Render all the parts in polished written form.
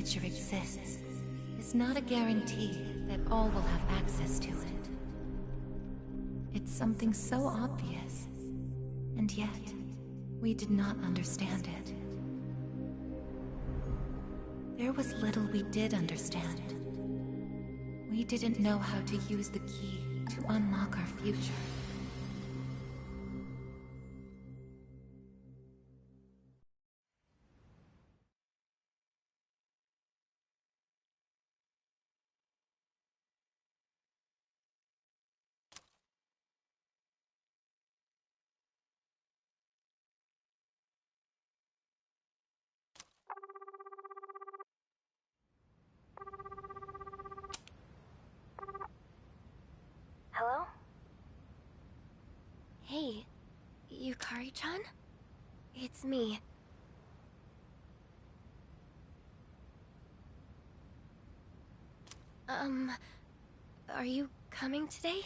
future exists is not a guarantee that all will have access to it. It's something so obvious, and yet we did not understand it. There was little we did understand. We didn't know how to use the key to unlock our future. Hello? Hey, Yukari-chan? It's me. Are you coming today?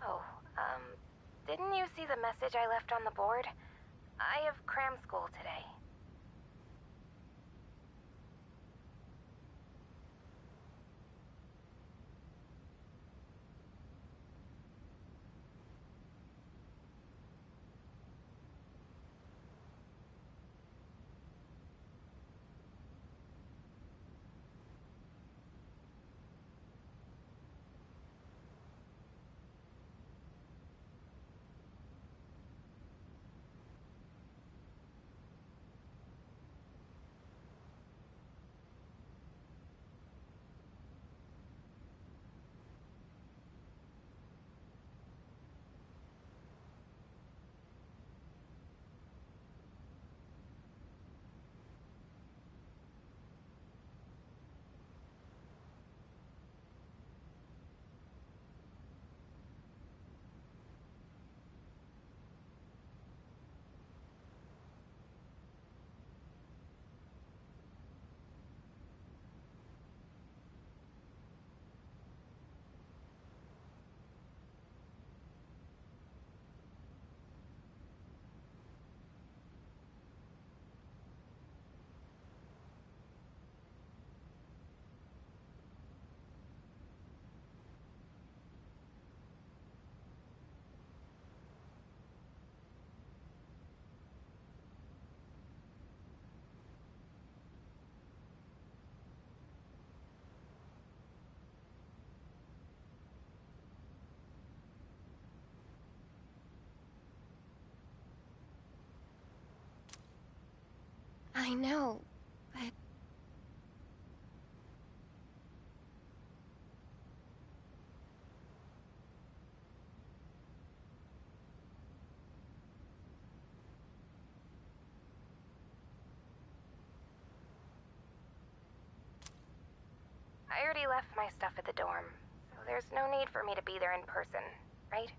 Oh, didn't you see the message I left on the board? I have cram school today. I know, but... I already left my stuff at the dorm, so there's no need for me to be there in person, right?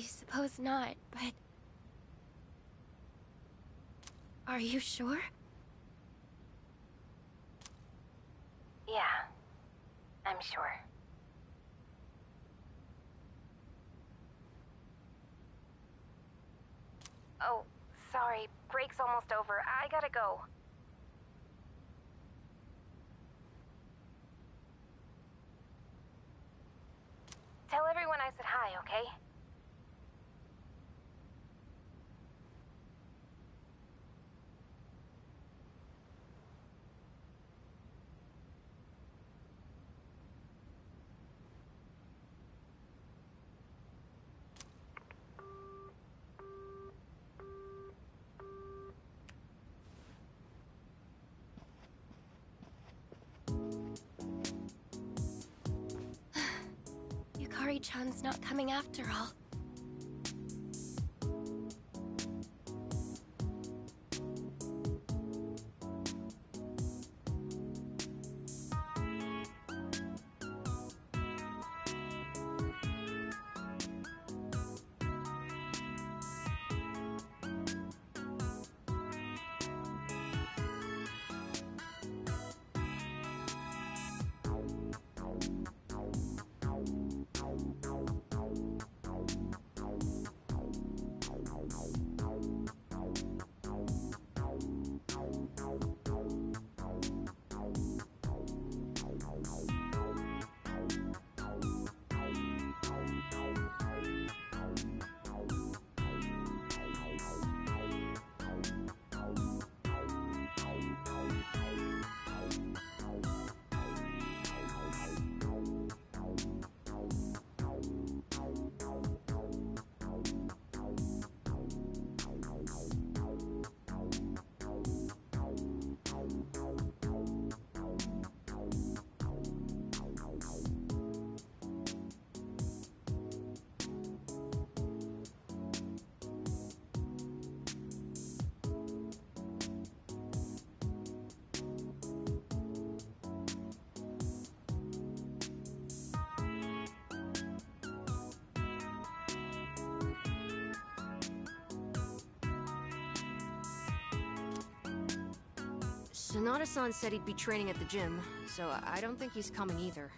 suppose not, but... Are you sure? Yeah, I'm sure. Oh, sorry. Break's almost over. I gotta go. Tell everyone I said hi, okay? Yukari-chan's not coming after all. Sonata-san said he'd be training at the gym, so I don't think he's coming either.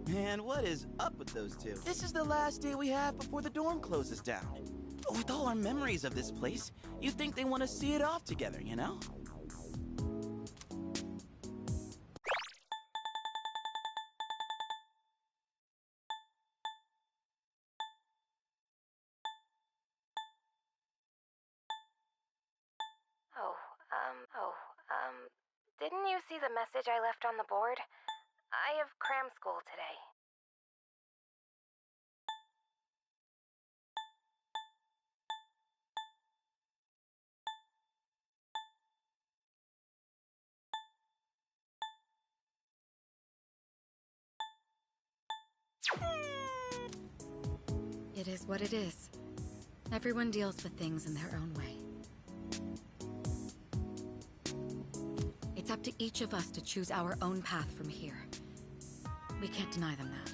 Man, what is up with those two? This is the last day we have before the dorm closes down. With all our memories of this place, you'd think they want to see it off together, you know? Didn't you see the message I left on the board? I have cram school today. It is what it is. Everyone deals with things in their own way. It's up to each of us to choose our own path from here. We can't deny them that.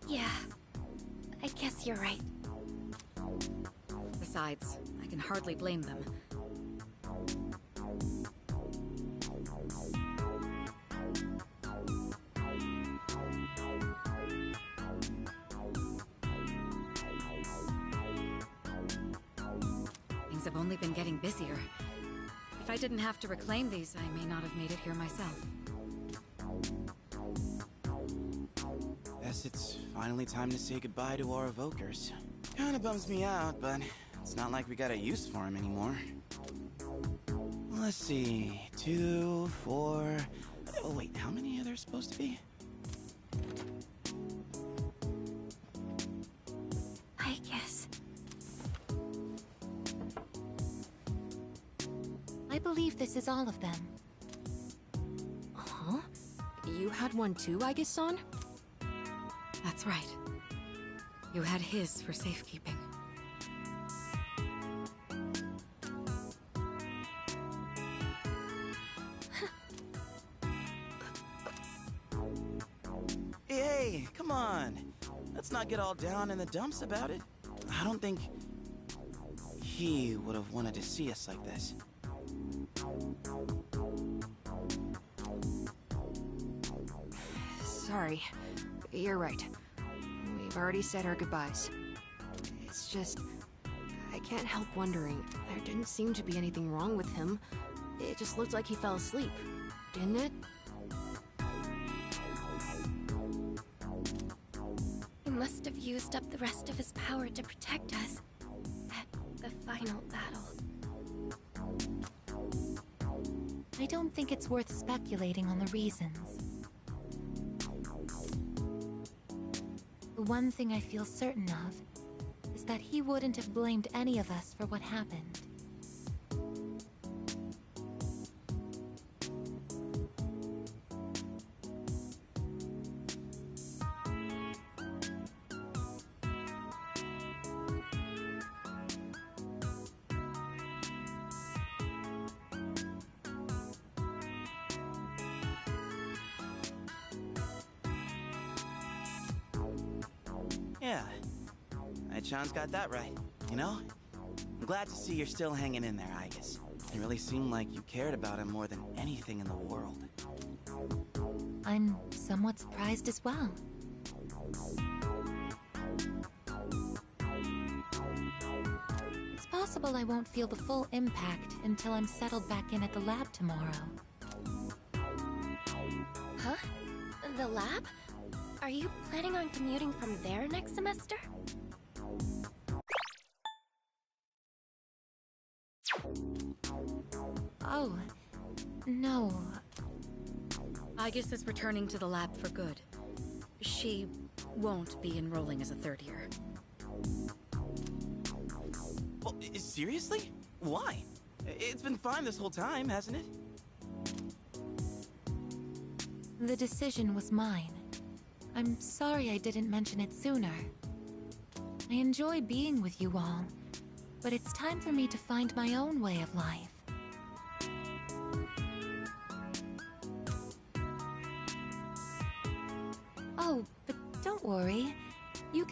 Yeah, I guess you're right. Besides, I can hardly blame them. Things have only been getting busier. If I didn't have to reclaim these, I may not have made it here myself. Guess it's finally time to say goodbye to our evokers. Kinda bums me out, but it's not like we got a use for them anymore. Let's see, 2, 4... Oh wait, how many are there supposed to be? Aigis. I believe this is all of them. Huh? You had one too, Aigis-san? That's right. You had his for safekeeping. Hey, come on! Let's not get all down in the dumps about it. I don't think... he would have wanted to see us like this. Sorry. You're right. We've already said our goodbyes. It's just... I can't help wondering. There didn't seem to be anything wrong with him. It just looked like he fell asleep. Didn't it? He must have used up the rest of his power to protect us at the final battle. I don't think it's worth speculating on the reasons. The one thing I feel certain of is that he wouldn't have blamed any of us for what happened. Yeah, Ai-chan's got that right, you know? I'm glad to see you're still hanging in there, Aigis. It really seemed like you cared about him more than anything in the world. I'm somewhat surprised as well. It's possible I won't feel the full impact until I'm settled back in at the lab tomorrow. Huh? The lab? Are you planning on commuting from there next semester? Oh, no. Aigis is returning to the lab for good. She won't be enrolling as a third year. Well, seriously? Why? It's been fine this whole time, hasn't it? The decision was mine. I'm sorry I didn't mention it sooner. I enjoy being with you all, but it's time for me to find my own way of life.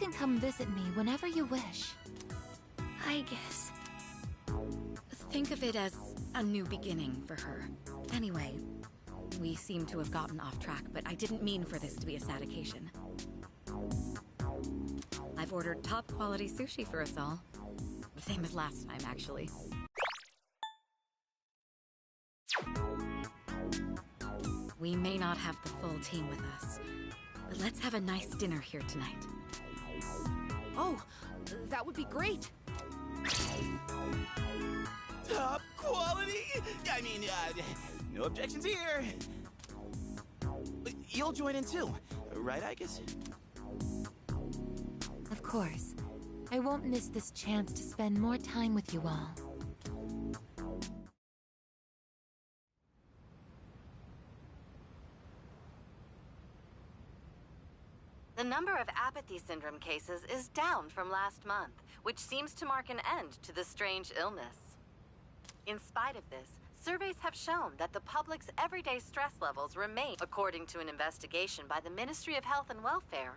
can come visit me whenever you wish. Aigis. Think of it as a new beginning for her. Anyway, we seem to have gotten off track, but I didn't mean for this to be a sad occasion. I've ordered top-quality sushi for us all. The same as last time, actually. We may not have the full team with us, but let's have a nice dinner here tonight. Oh, that would be great. Top quality? I mean, no objections here. You'll join in too, right, Aigis? Of course. I won't miss this chance to spend more time with you all. The number of apathy syndrome cases is down from last month, which seems to mark an end to the strange illness. In spite of this, surveys have shown that the public's everyday stress levels remain, according to an investigation by the Ministry of Health and Welfare.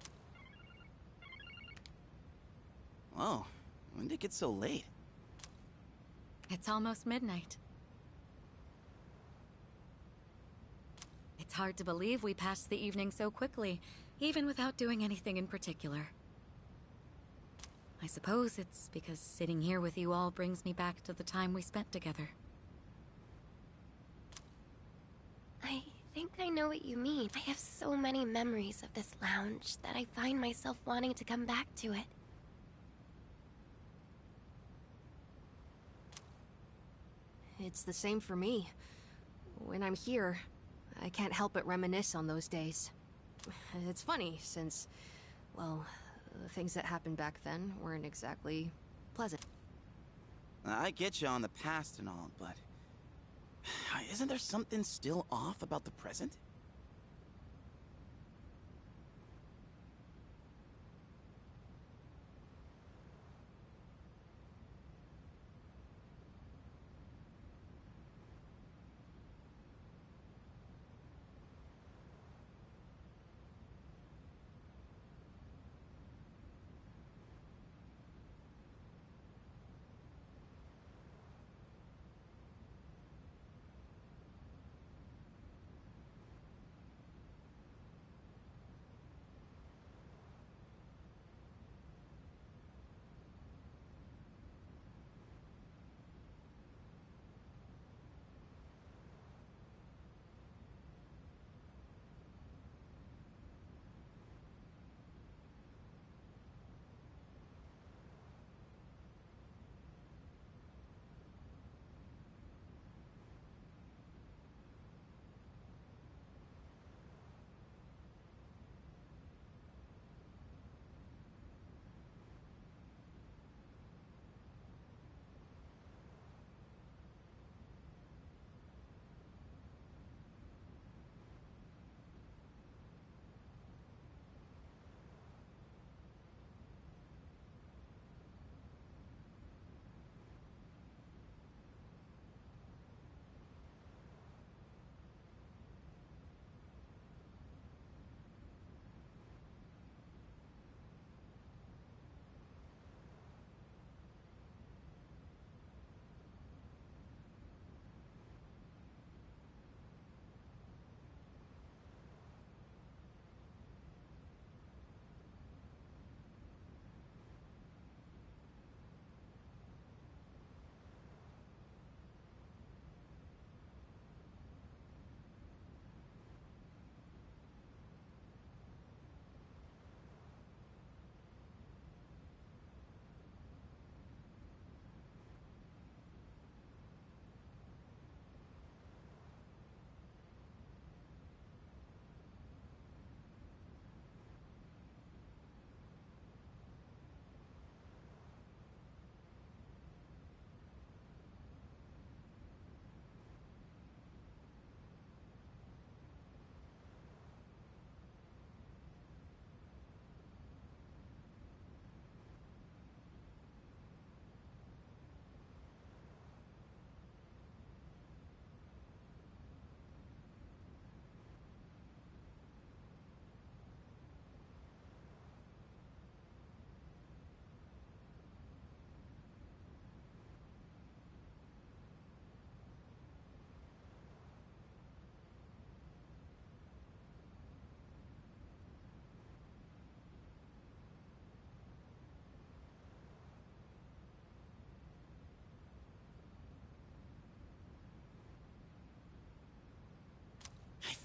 Whoa, when did it get so late? It's almost midnight. It's hard to believe we passed the evening so quickly, even without doing anything in particular. I suppose it's because sitting here with you all brings me back to the time we spent together. I think I know what you mean. I have so many memories of this lounge that I find myself wanting to come back to it. It's the same for me. When I'm here, I can't help but reminisce on those days. It's funny, since, well, the things that happened back then weren't exactly pleasant. I get you on the past and all, but isn't there something still off about the present?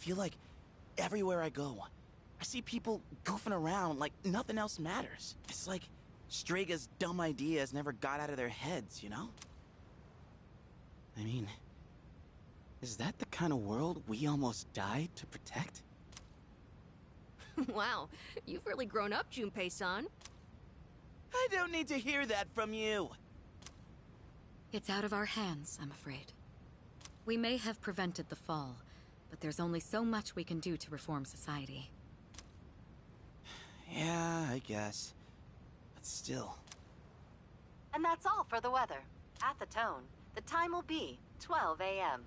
feel like everywhere I go, I see people goofing around like nothing else matters. It's like Straga's dumb ideas never got out of their heads, you know? I mean, is that the kind of world we almost died to protect? Wow, you've really grown up, Junpei-san. I don't need to hear that from you! It's out of our hands, I'm afraid. We may have prevented the fall, but there's only so much we can do to reform society. Yeah, I guess. But still. And that's all for the weather. At the tone, the time will be 12 a.m.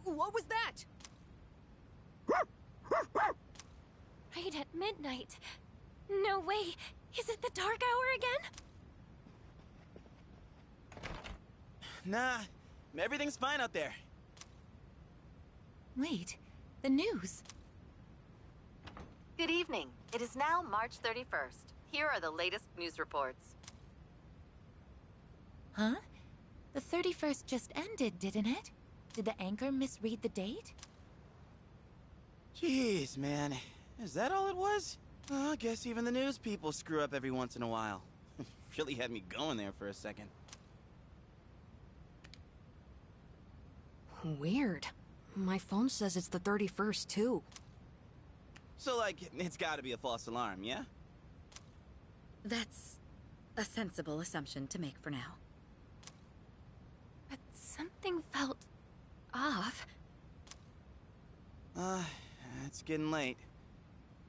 What was that? Right at midnight. No way. Is it the dark hour again? Nah, everything's fine out there. Wait, the news. Good evening. It is now March 31st. Here are the latest news reports. Huh? The 31st just ended, didn't it? Did the anchor misread the date? Jeez, man. Is that all it was? Oh, I guess even the news people screw up every once in a while. Really had me going there for a second. Weird. My phone says it's the 31st, too. So, like, it's gotta be a false alarm, yeah? That's a sensible assumption to make for now. But something felt off. It's getting late.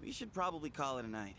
We should probably call it a night.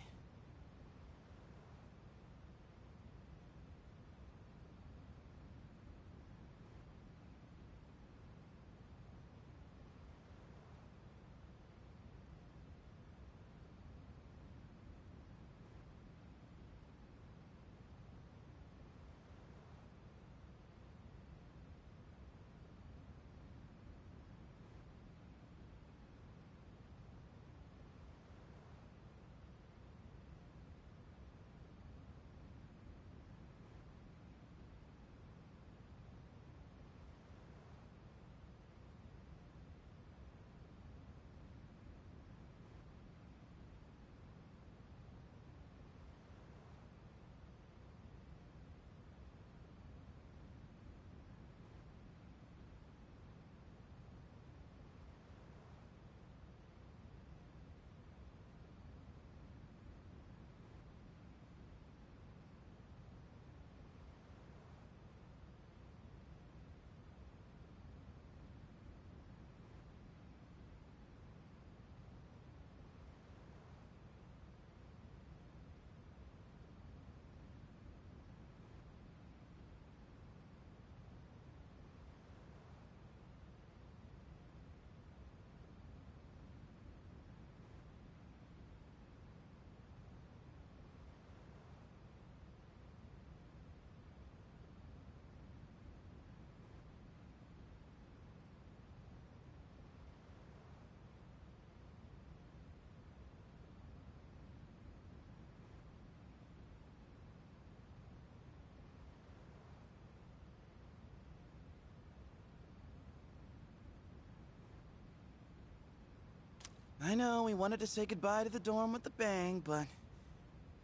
I know we wanted to say goodbye to the dorm with a bang, but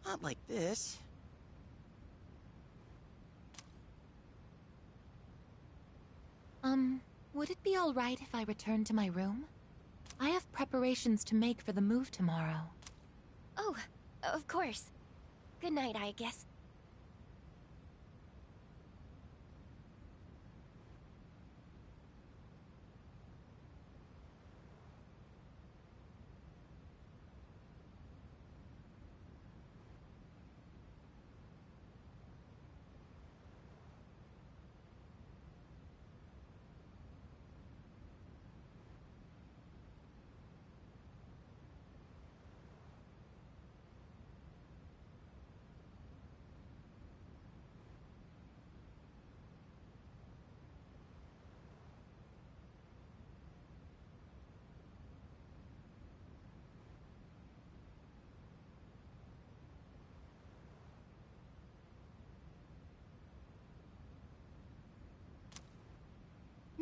not like this. Would it be alright if I return to my room? I have preparations to make for the move tomorrow. Oh, of course. Good night, Aigis.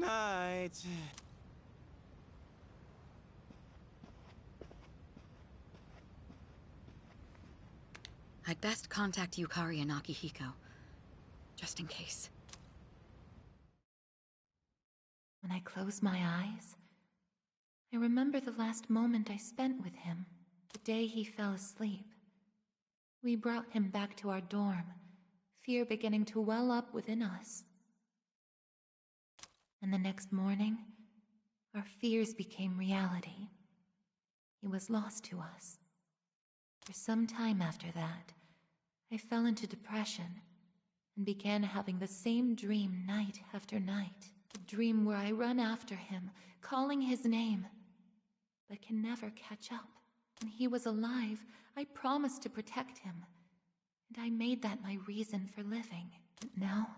Night. I'd best contact Yukari and Akihiko, just in case. When I close my eyes, I remember the last moment I spent with him, the day he fell asleep. We brought him back to our dorm, fear beginning to well up within us. And the next morning, our fears became reality. He was lost to us. For some time after that, I fell into depression and began having the same dream night after night. A dream where I run after him, calling his name, but can never catch up. When he was alive, I promised to protect him, and I made that my reason for living. But now,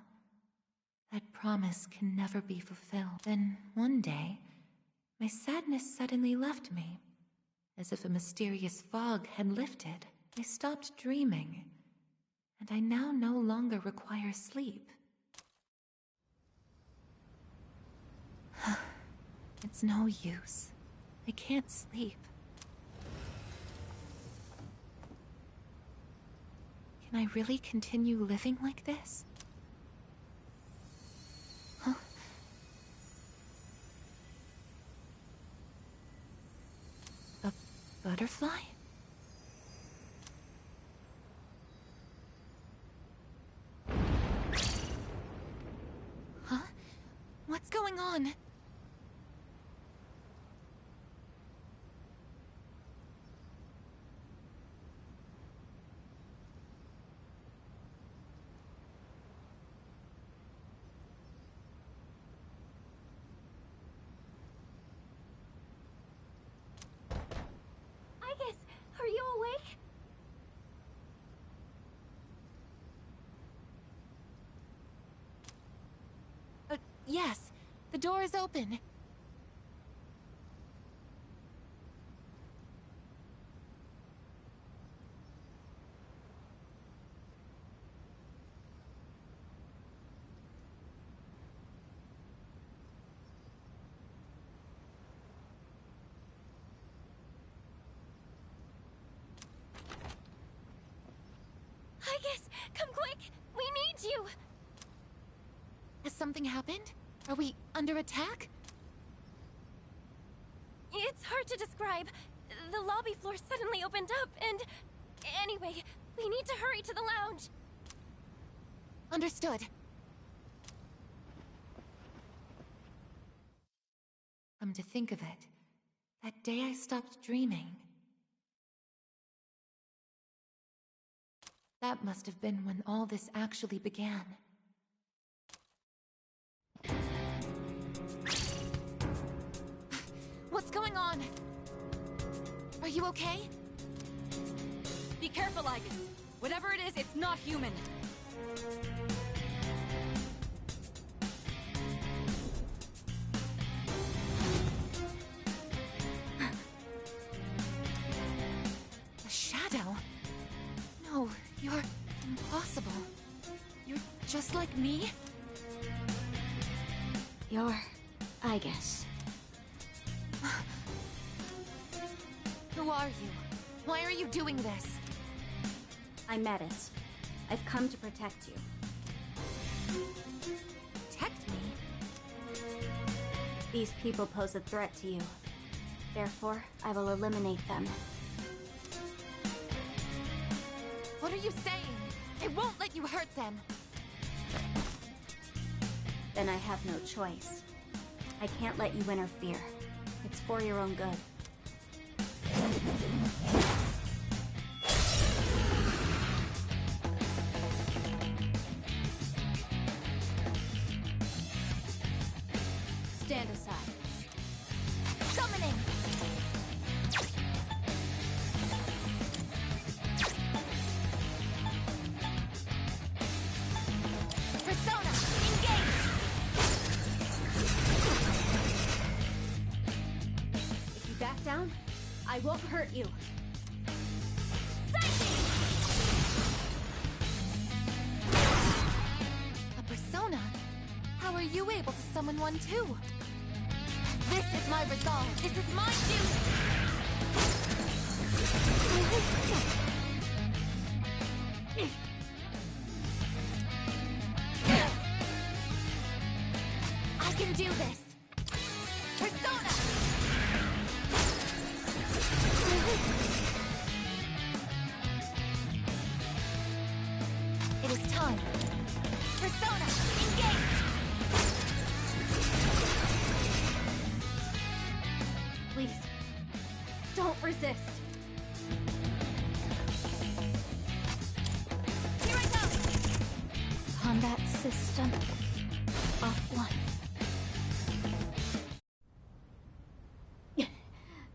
that promise can never be fulfilled. Then, one day, my sadness suddenly left me, as if a mysterious fog had lifted. I stopped dreaming, and I now no longer require sleep. It's no use. I can't sleep. Can I really continue living like this? Huh? A butterfly? Huh? What's going on? Aigis, are you awake? Yes. The door is open. Aigis, come quick! We need you! Has something happened? Are we under attack? It's hard to describe. The lobby floor suddenly opened up and... Anyway, we need to hurry to the lounge. Understood. Come to think of it, that day I stopped dreaming. That must have been when all this actually began. What's going on? Are you okay? Be careful, Aigis. Whatever it is, it's not human. A shadow? No, you're impossible. You're just like me? You're Aigis. Who are you? Why are you doing this? I'm Metis. I've come to protect you. Protect me? These people pose a threat to you. Therefore, I will eliminate them. What are you saying? I won't let you hurt them. Then I have no choice. I can't let you interfere. It's for your own good. Stand aside. Summoning! Persona, engage! If you back down, I won't hurt you. A persona? How are you able to summon one too? This is my resolve. This is my duty. I can do this. Persona! It is time. Persona, engage! Please, don't resist. Here I go! Combat system offline.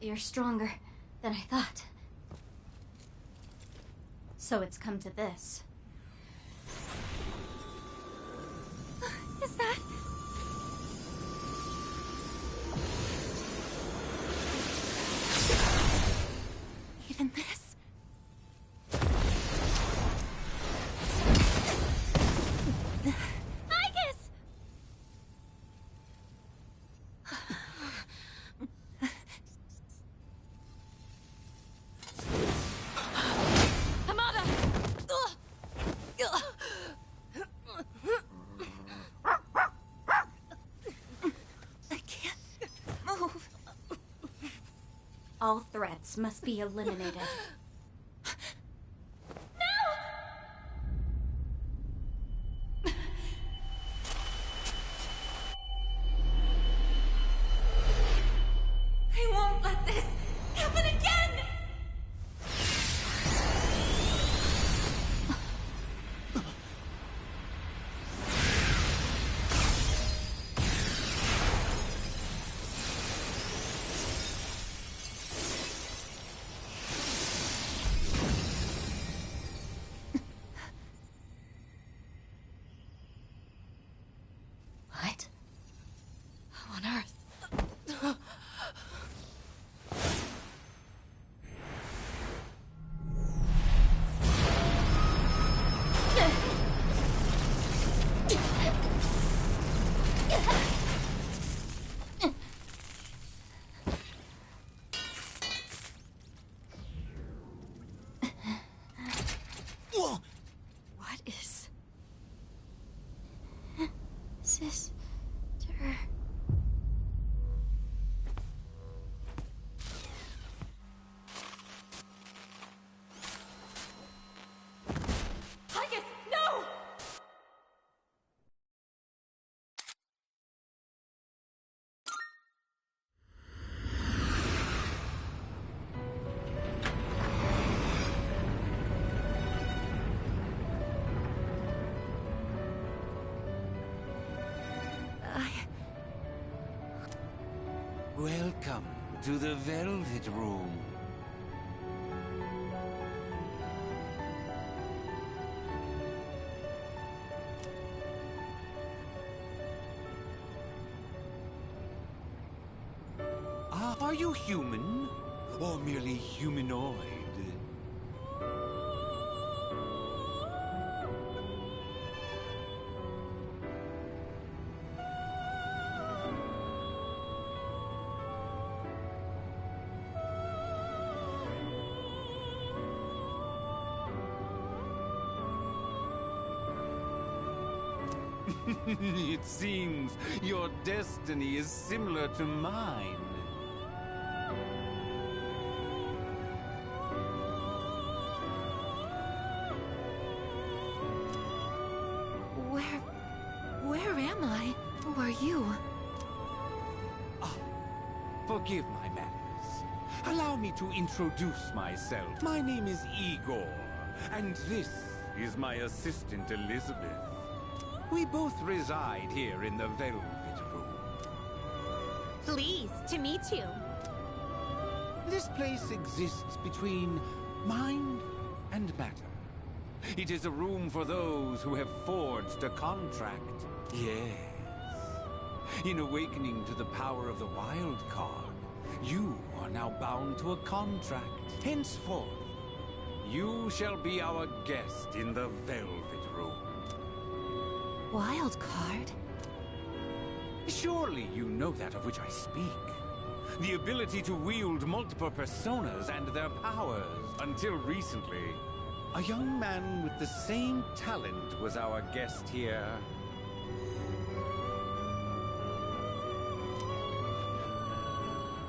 You're stronger than I thought. So it's come to this. Is that... even this? Aigis! Hamada! I can't move. All threats must be eliminated. I won't let this happen again! What? How on earth? What is... Sister... Aigis, no! Welcome to the Velvet Room. Are you human? Or merely humanoid? It seems your destiny is similar to mine. Where am I? Who are you? Forgive my manners. Allow me to introduce myself. My name is Igor, and this is my assistant Elizabeth. We both reside here in the Velvet Room. Pleased to meet you. This place exists between mind and matter. It is a room for those who have forged a contract. Yes. In awakening to the power of the wild card, you are now bound to a contract. Henceforth, you shall be our guest in the Velvet Room. Wild card? Surely you know that of which I speak. The ability to wield multiple personas and their powers. Until recently, a young man with the same talent was our guest here.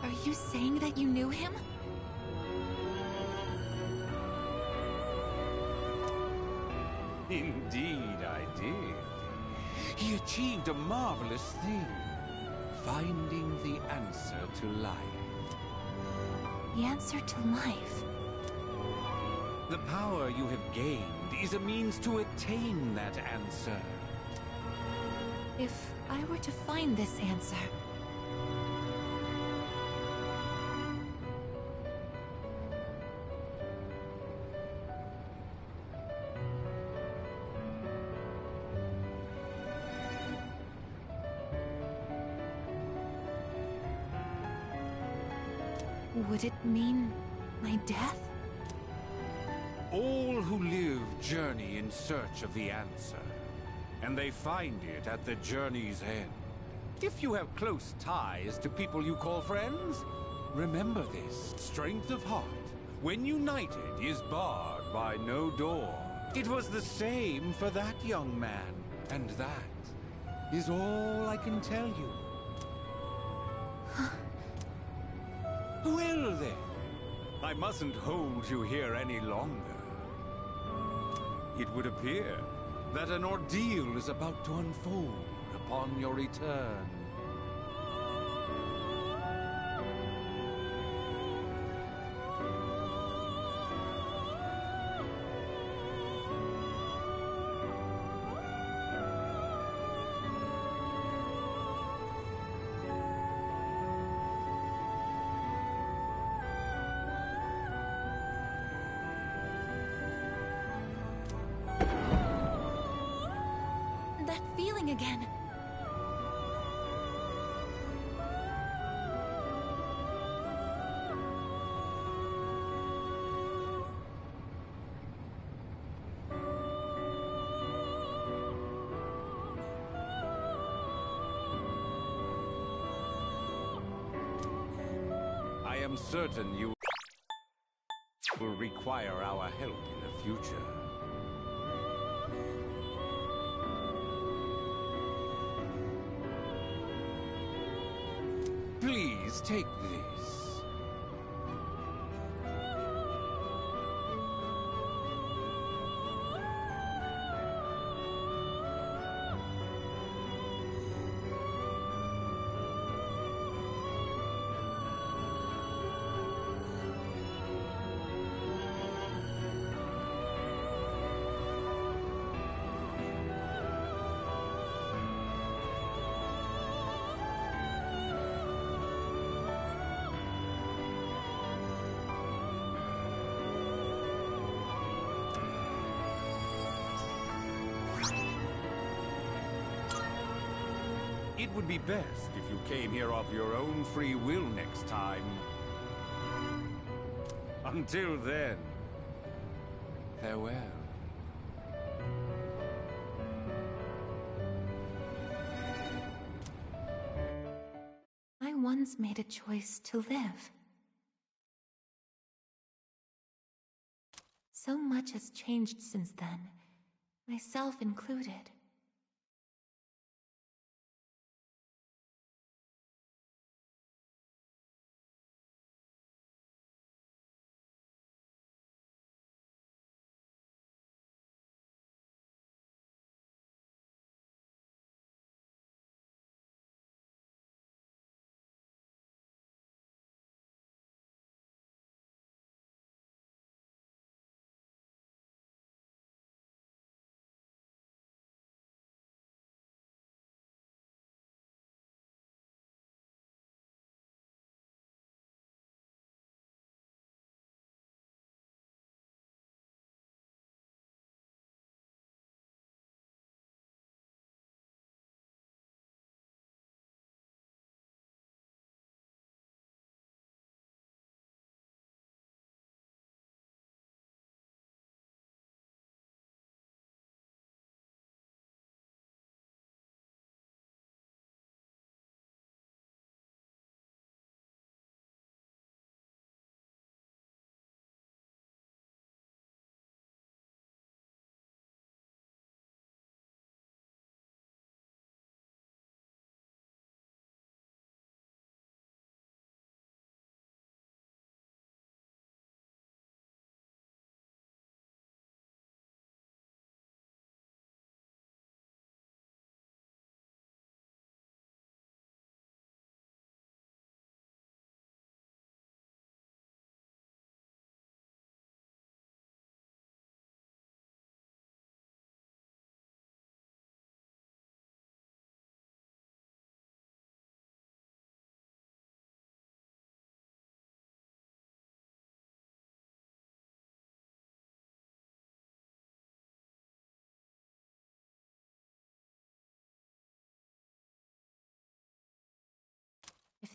Are you saying that you knew him? Indeed, I did. He achieved a marvelous thing, finding the answer to life. The answer to life. The power you have gained is a means to attain that answer. If I were to find this answer, would it mean my death? All who live journey in search of the answer, and they find it at the journey's end. If you have close ties to people you call friends, remember this. Strength of heart, when united, is barred by no door. It was the same for that young man, and that is all I can tell you. Well then, I mustn't hold you here any longer. It would appear that an ordeal is about to unfold upon your return. That feeling again. I am certain you will require our help in the future. Please take this. It would be best if you came here of your own free will next time. Until then, farewell. I once made a choice to live. So much has changed since then, myself included.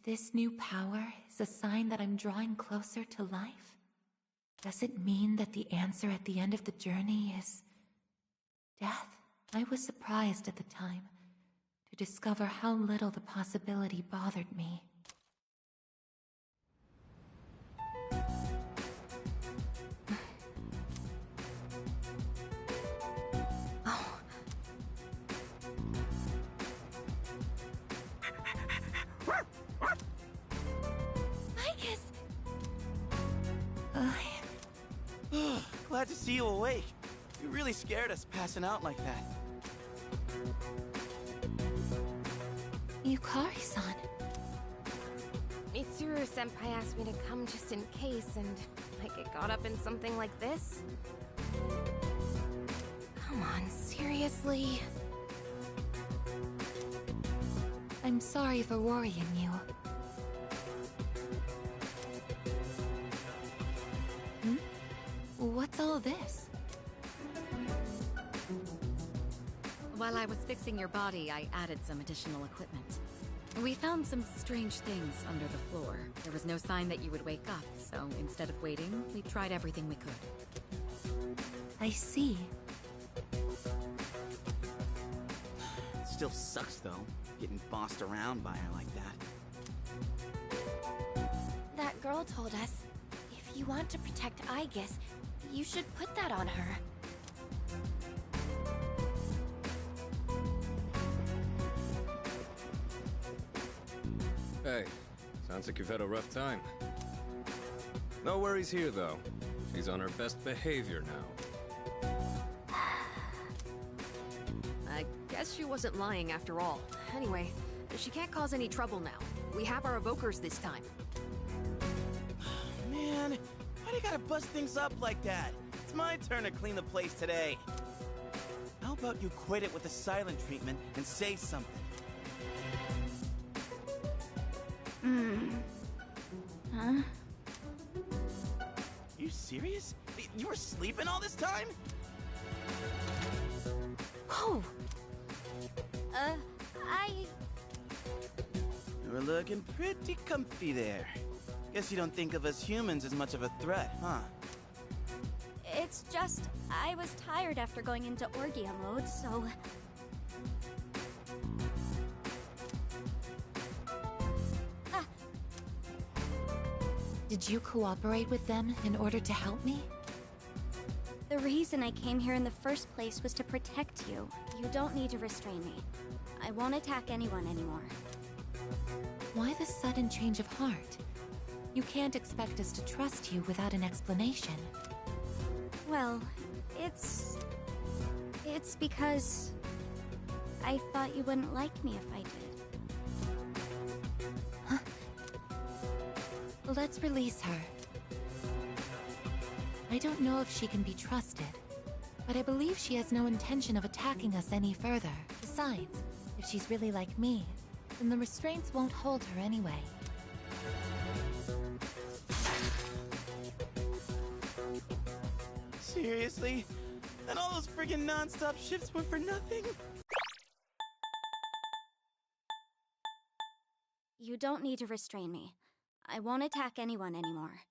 this new power is a sign that I'm drawing closer to life? Does it mean that the answer at the end of the journey is death? I was surprised at the time to discover how little the possibility bothered me. Oh. Aigis! Glad to see you awake. You really scared us passing out like that. Yukari-san. Mitsuru-senpai asked me to come just in case, and I get caught up in something like this? Come on, seriously? I'm sorry for worrying you. What's all this? While I was fixing your body, I added some additional equipment. We found some strange things under the floor. There was no sign that you would wake up, so instead of waiting, we tried everything we could. I see. It still sucks, though, getting bossed around by her like that. That girl told us, if you want to protect Aigis, you should put that on her. Hey, sounds like you've had a rough time. No worries here, though. She's on her best behavior now. I guess she wasn't lying after all. Anyway, she can't cause any trouble now. We have our evokers this time. Man, why do you gotta bust things up like that? It's my turn to clean the place today. How about you quit it with the silent treatment and say something? Huh? You serious? You were sleeping all this time? Oh! You were looking pretty comfy there. Guess you don't think of us humans as much of a threat, huh? It's just, I was tired after going into Orgia mode, so... Did you cooperate with them in order to help me? The reason I came here in the first place was to protect you. You don't need to restrain me. I won't attack anyone anymore. Why the sudden change of heart? You can't expect us to trust you without an explanation. Well, it's because... I thought you wouldn't like me if I did. Let's release her. I don't know if she can be trusted, but I believe she has no intention of attacking us any further. Besides, if she's really like me, then the restraints won't hold her anyway. Seriously? And all those friggin' non-stop shifts were for nothing? You don't need to restrain me. I won't attack anyone anymore.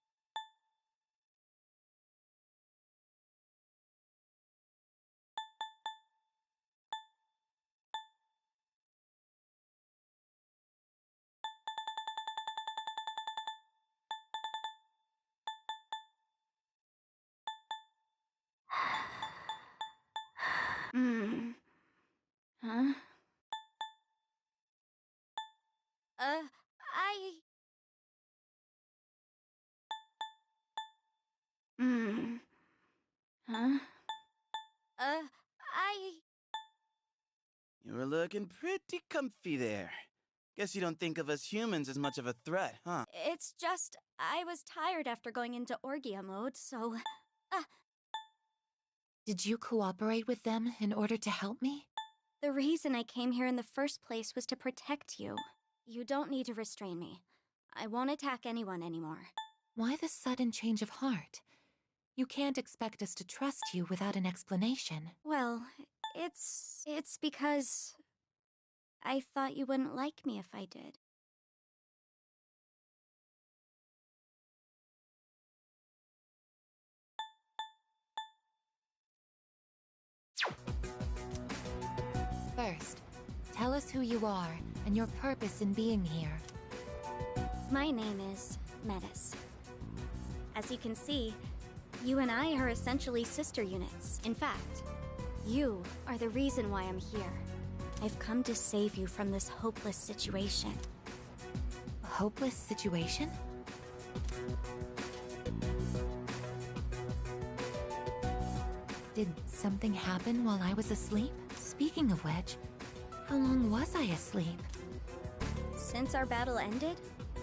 Huh? Huh? You were looking pretty comfy there. Guess you don't think of us humans as much of a threat, huh? It's just, I was tired after going into Orgia mode, so... Did you cooperate with them in order to help me? The reason I came here in the first place was to protect you. You don't need to restrain me. I won't attack anyone anymore. Why the sudden change of heart? You can't expect us to trust you without an explanation. Well, it's because... I thought you wouldn't like me if I did. Tell us who you are and your purpose in being here. My name is Metis. As you can see, you and I are essentially sister units. In fact, you are the reason why I'm here. I've come to save you from this hopeless situation. A hopeless situation? Did something happen while I was asleep? Speaking of which, how long was I asleep? Since our battle ended,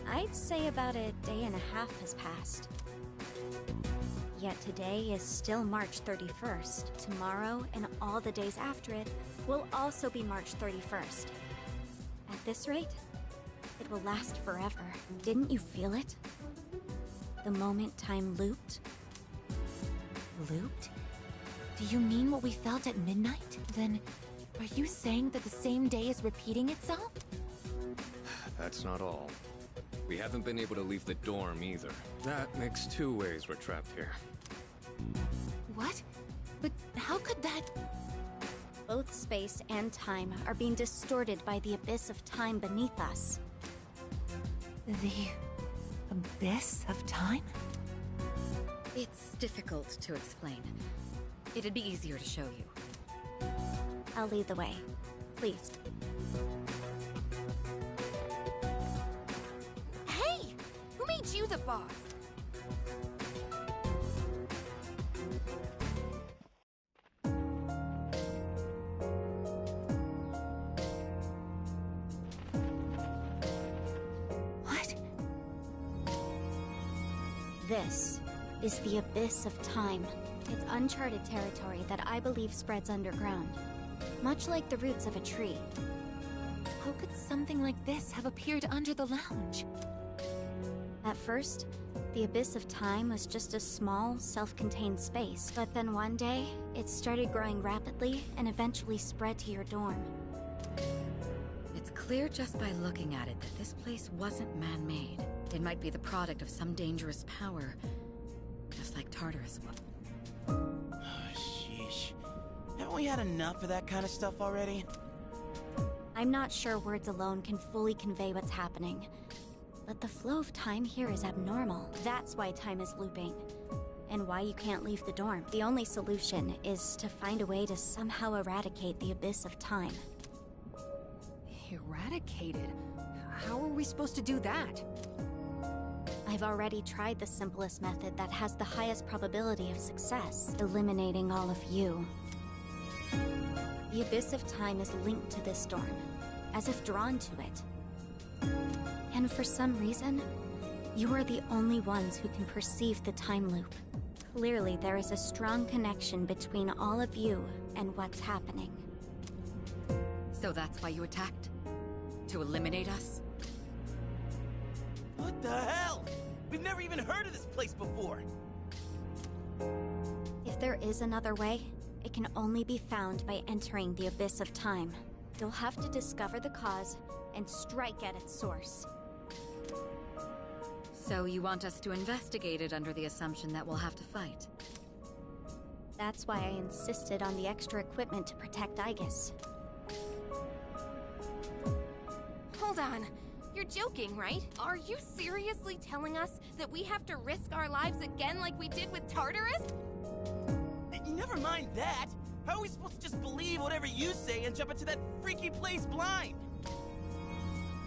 I'd say about a day and a half has passed. Yet today is still March 31st. Tomorrow and all the days after it will also be March 31st. At this rate, it will last forever. Didn't you feel it? The moment time looped? Looped? Do you mean what we felt at midnight? Then, are you saying that the same day is repeating itself? That's not all. We haven't been able to leave the dorm either. That makes 2 ways we're trapped here. What? But how could that... Both space and time are being distorted by the abyss of time beneath us. The... abyss of time? It's difficult to explain. It'd be easier to show you. I'll lead the way. Please. Hey! Who made you the boss? What? This is the abyss of time. It's uncharted territory that I believe spreads underground, much like the roots of a tree. How could something like this have appeared under the lounge? At first, the abyss of time was just a small, self-contained space, but then one day, it started growing rapidly and eventually spread to your dorm. It's clear just by looking at it that this place wasn't man-made. It might be the product of some dangerous power, just like Tartarus was. Sheesh. Haven't we had enough of that kind of stuff already? I'm not sure words alone can fully convey what's happening, but the flow of time here is abnormal. That's why time is looping, and why you can't leave the dorm. The only solution is to find a way to somehow eradicate the abyss of time. Eradicated? How are we supposed to do that? I've already tried the simplest method that has the highest probability of success, eliminating all of you. The abyss of time is linked to this dorm, as if drawn to it. And for some reason, you are the only ones who can perceive the time loop. Clearly, there is a strong connection between all of you and what's happening. So that's why you attacked? To eliminate us? What the hell? We've never even heard of this place before! If there is another way, it can only be found by entering the abyss of time. You'll have to discover the cause and strike at its source. So you want us to investigate it under the assumption that we'll have to fight? That's why I insisted on the extra equipment to protect Aigis. Hold on. You're joking, right? Are you seriously telling us that we have to risk our lives again like we did with Tartarus? Never mind that! How are we supposed to just believe whatever you say and jump into that freaky place blind?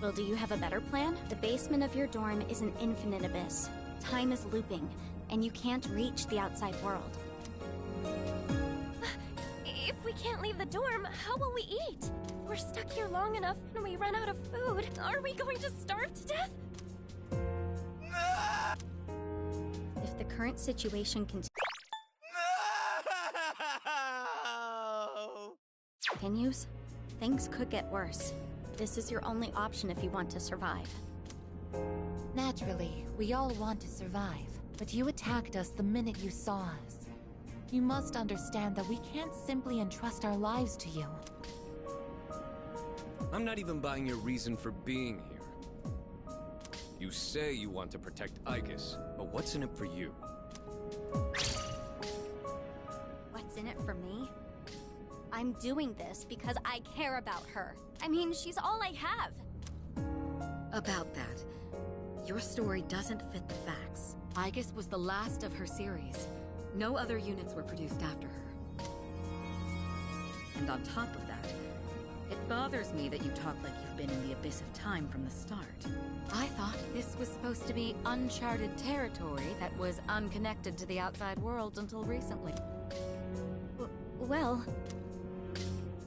Well, do you have a better plan? The basement of your dorm is an infinite abyss. Time is looping, and you can't reach the outside world. If we can't leave the dorm, how will we eat? If we're stuck here long enough and we run out of food, are we going to starve to death? If the current situation continues, things could get worse. This is your only option if you want to survive. Naturally, we all want to survive, but you attacked us the minute you saw us. You must understand that we can't simply entrust our lives to you. I'm not even buying your reason for being here. You say you want to protect Aigis, but what's in it for you? What's in it for me? I'm doing this because I care about her. I mean, she's all I have. About that, your story doesn't fit the facts. Aigis was the last of her series. No other units were produced after her. And on top of that, it bothers me that you talk like you've been in the abyss of time from the start. I thought this was supposed to be uncharted territory that was unconnected to the outside world until recently. Well...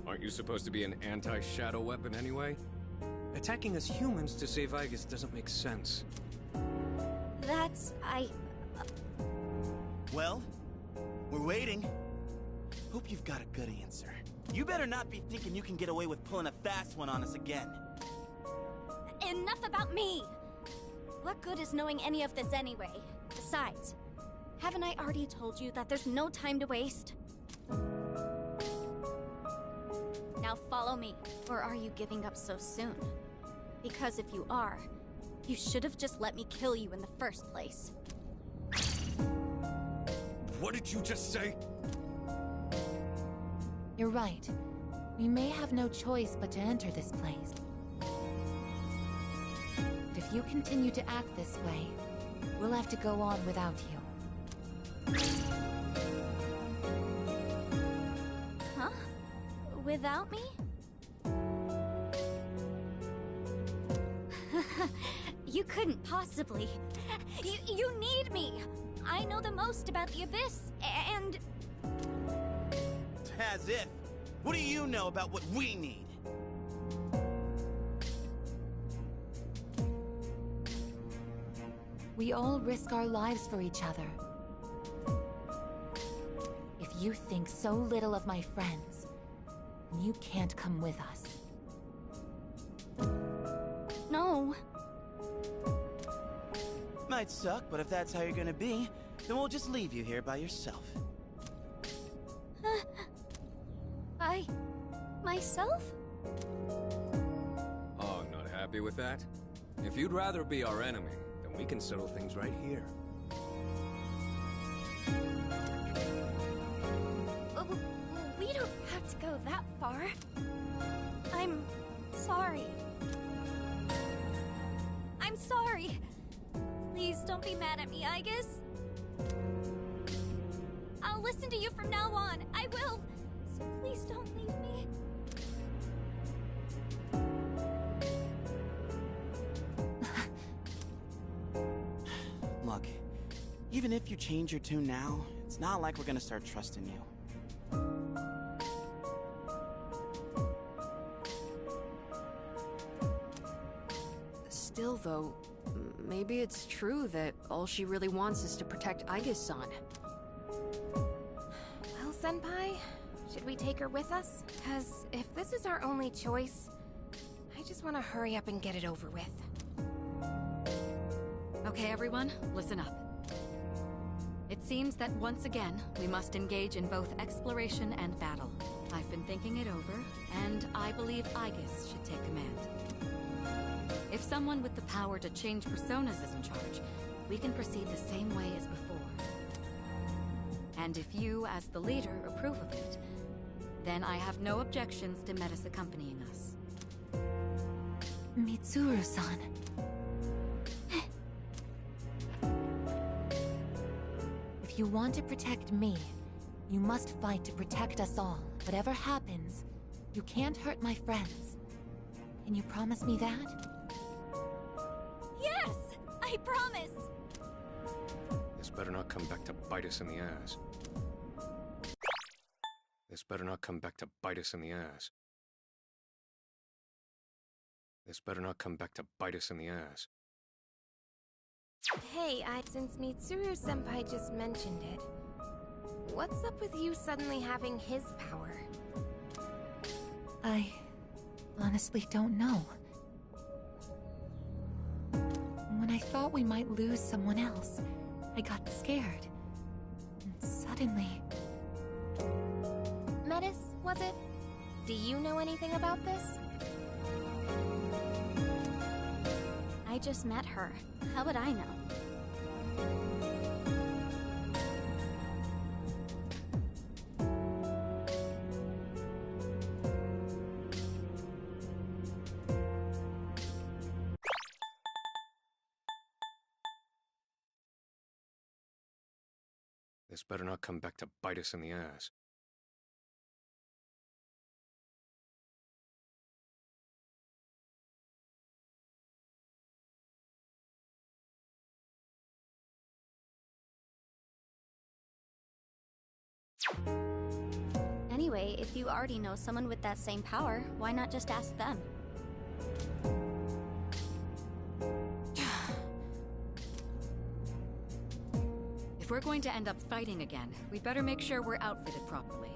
Aren't you supposed to be an anti-shadow weapon anyway? Attacking us humans to save Aigis doesn't make sense. That's... Well, we're waiting. Hope you've got a good answer. You better not be thinking you can get away with pulling a fast one on us again. Enough about me! What good is knowing any of this anyway? Besides, haven't I already told you that there's no time to waste? Now follow me, or are you giving up so soon? Because if you are, you should have just let me kill you in the first place. What did you just say? You're right. We may have no choice but to enter this place. But if you continue to act this way, we'll have to go on without you. Huh? Without me? You couldn't possibly. You need me! I know the most about the Abyss, and... As if. What do you know about what we need? We all risk our lives for each other. If you think so little of my friends, then you can't come with us. No. Might suck, but if that's how you're gonna be, then we'll just leave you here by yourself. Myself? Oh, not happy with that? If you'd rather be our enemy, then we can settle things right here. We don't have to go that far. I'm sorry. I'm sorry. Please don't be mad at me, Aigis. I'll listen to you from now on. I will. So please don't leave me. Look, even if you change your tune now, it's not like we're gonna start trusting you. Still, though, maybe it's true that all she really wants is to protect Aigis-san. Well, Senpai, should we take her with us? Because if this is our only choice, I just want to hurry up and get it over with. Okay, everyone, listen up. It seems that once again, we must engage in both exploration and battle. I've been thinking it over, and I believe Aigis should take command. If someone with the power to change personas is in charge, we can proceed the same way as before. And if you, as the leader, approve of it, then I have no objections to Metis accompanying us. Mitsuru-san. If you want to protect me, you must fight to protect us all. Whatever happens, you can't hurt my friends. Can you promise me that? Yes! I promise! This better not come back to bite us in the ass. This better not come back to bite us in the ass. This better not come back to bite us in the ass. Hey, since Mitsuru-senpai just mentioned it, what's up with you suddenly having his power? I honestly don't know. When I thought we might lose someone else, I got scared. And suddenly... Metis, was it? Do you know anything about this? I just met her. How would I know? This better not come back to bite us in the ass. Anyway, if you already know someone with that same power, why not just ask them? If we're going to end up fighting again, we better make sure we're outfitted properly.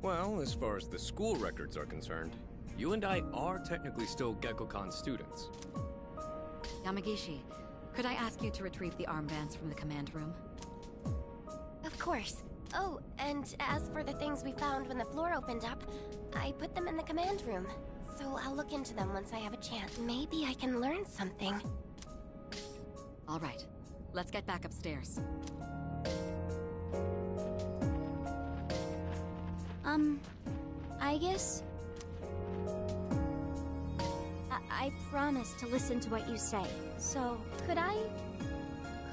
Well, as far as the school records are concerned, you and I are technically still Gekkoukan students. Yamagishi, could I ask you to retrieve the armbands from the command room? Of course. Oh, and as for the things we found when the floor opened up, I put them in the command room. So I'll look into them once I have a chance. Maybe I can learn something. All right, let's get back upstairs. Aigis? I promise to listen to what you say. So, could I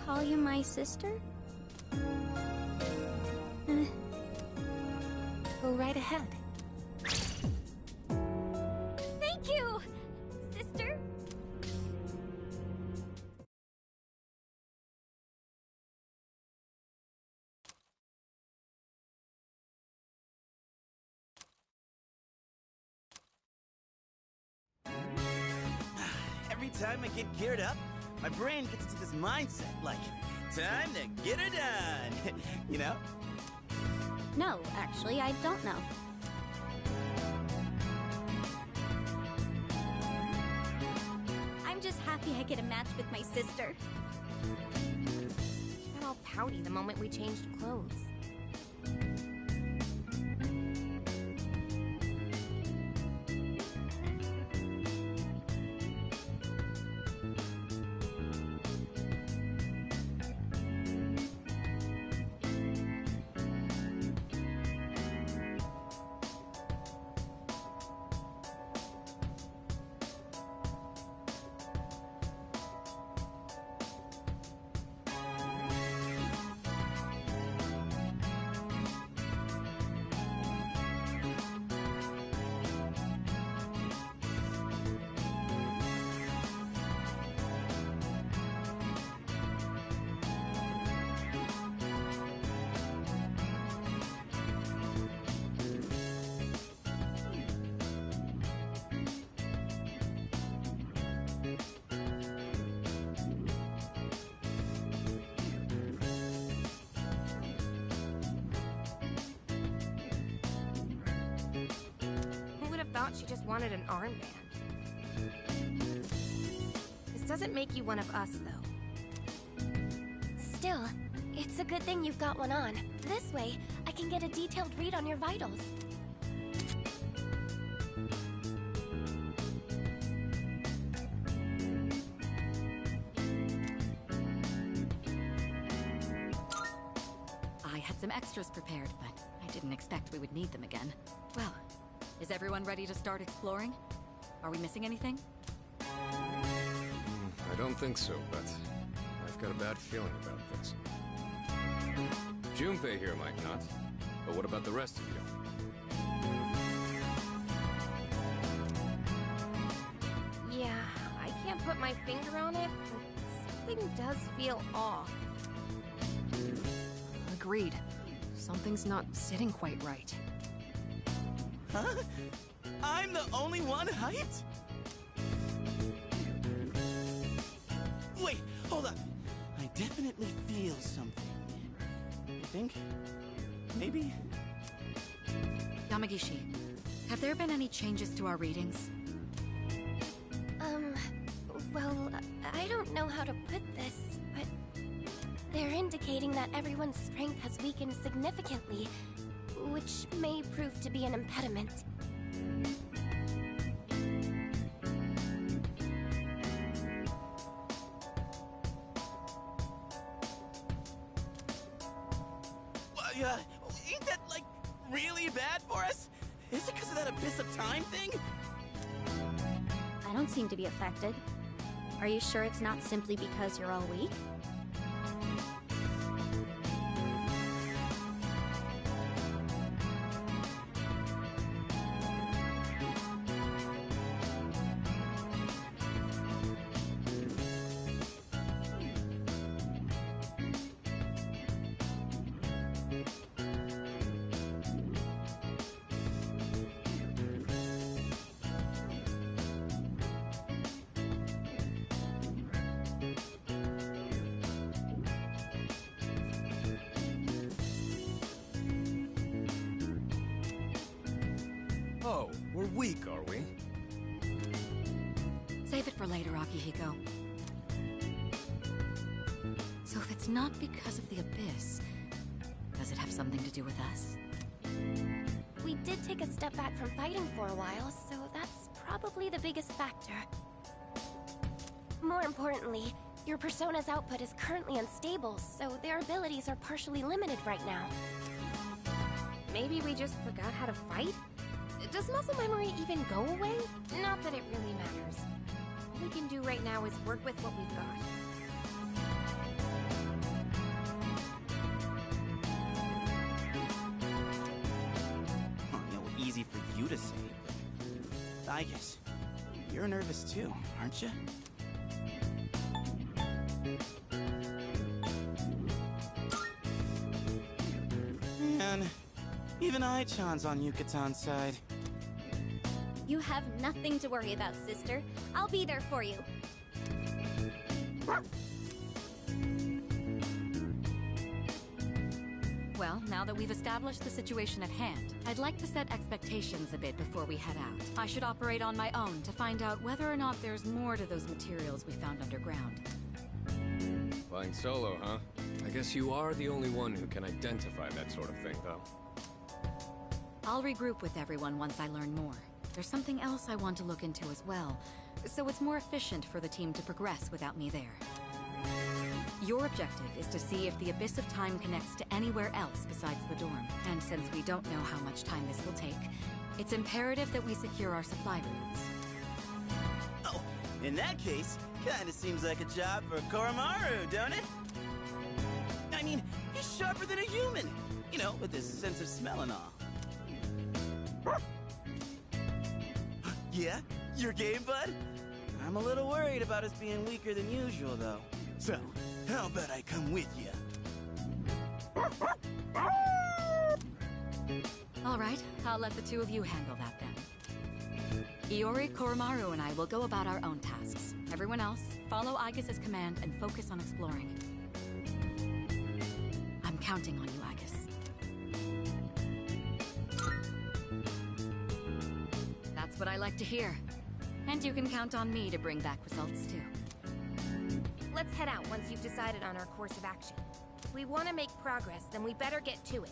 call you my sister? Go right ahead. Thank you, sister. Every time I get geared up, my brain gets into this mindset, like, time to get her done. You know? No, actually, I don't know. I'm just happy I get a match with my sister. She got all pouty the moment we changed clothes. thought she just wanted an armband. This doesn't make you one of us, though. Still, it's a good thing you've got one on. This way, I can get a detailed read on your vitals. I had some extras prepared, but I didn't expect we would need them again. Well, is everyone ready to start exploring? Are we missing anything? I don't think so, but I've got a bad feeling about this. Junpei here might not, but what about the rest of you? Yeah, I can't put my finger on it, but something does feel off. Agreed. Something's not sitting quite right. Huh? I'm the only one hyped? Wait, hold up. I definitely feel something. You think? Maybe? Yamagishi, have there been any changes to our readings? Well, I don't know how to put this, but they're indicating that everyone's strength has weakened significantly, which may prove to be an impediment. Ain't that, like, really bad for us? Is it because of that Abyss of Time thing? I don't seem to be affected. Are you sure it's not simply because you're all weak? Oh, we're weak, are we? Save it for later, Akihiko. So if it's not because of the Abyss, does it have something to do with us? We did take a step back from fighting for a while, so that's probably the biggest factor. More importantly, your Persona's output is currently unstable, so their abilities are partially limited right now. Maybe we just forgot how to fight? Does muscle memory even go away? Not that it really matters. All we can do right now is work with what we've got. Easy for you to say, but Aigis, you're nervous too, aren't you? Man, even Ai-chan's on Yukatan's side. You have nothing to worry about, sister. I'll be there for you. Well, now that we've established the situation at hand, I'd like to set expectations a bit before we head out. I should operate on my own to find out whether or not there's more to those materials we found underground. Flying solo, huh? I guess you are the only one who can identify that sort of thing, though. I'll regroup with everyone once I learn more. There's something else I want to look into as well, so it's more efficient for the team to progress without me there. Your objective is to see if the Abyss of Time connects to anywhere else besides the dorm. And since we don't know how much time this will take, it's imperative that we secure our supply routes. Oh, in that case, kinda seems like a job for Koromaru, don't it? I mean, he's sharper than a human, you know, with his sense of smell and all. Yeah? Your game, bud? I'm a little worried about us being weaker than usual, though. So, how about I come with you? All right, I'll let the two of you handle that then. Iori, Koromaru, and I will go about our own tasks. Everyone else, follow Aigis' command and focus on exploring. I'm counting on you, Aigis. That's what what I like to hear. And you can count on me to bring back results, too. Let's head out once you've decided on our course of action. If we want to make progress, then we better get to it.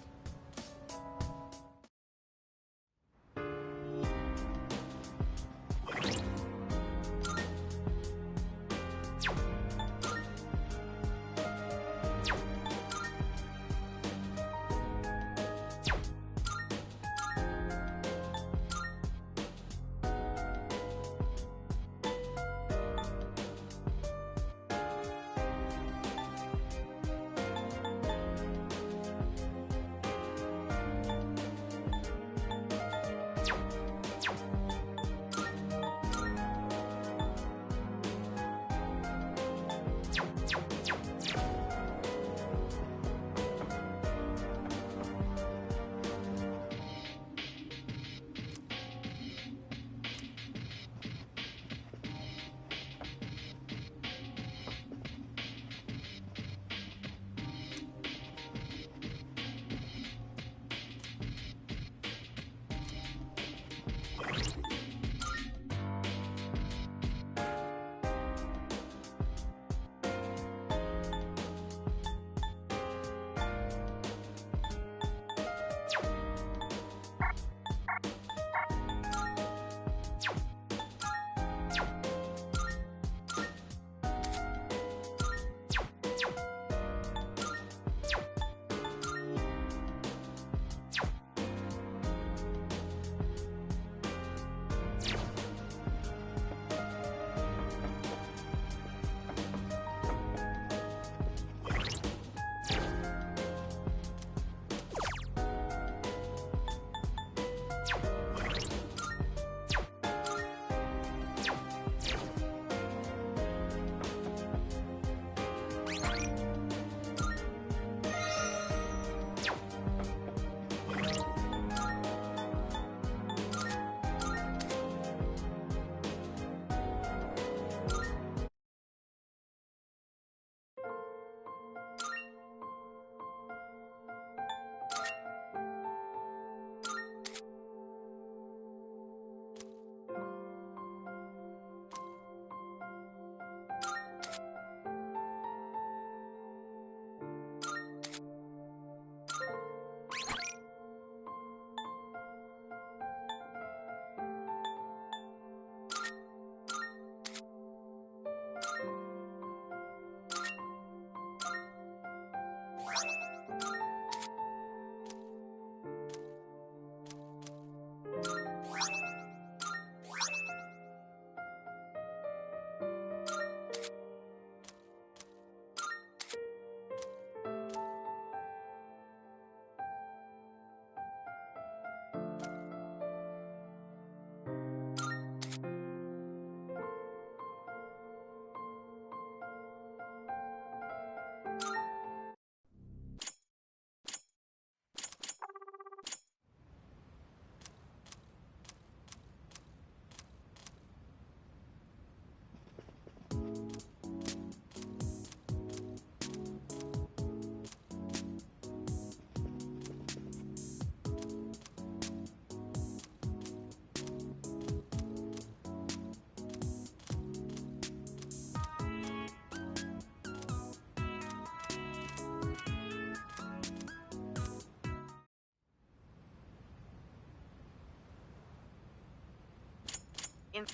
In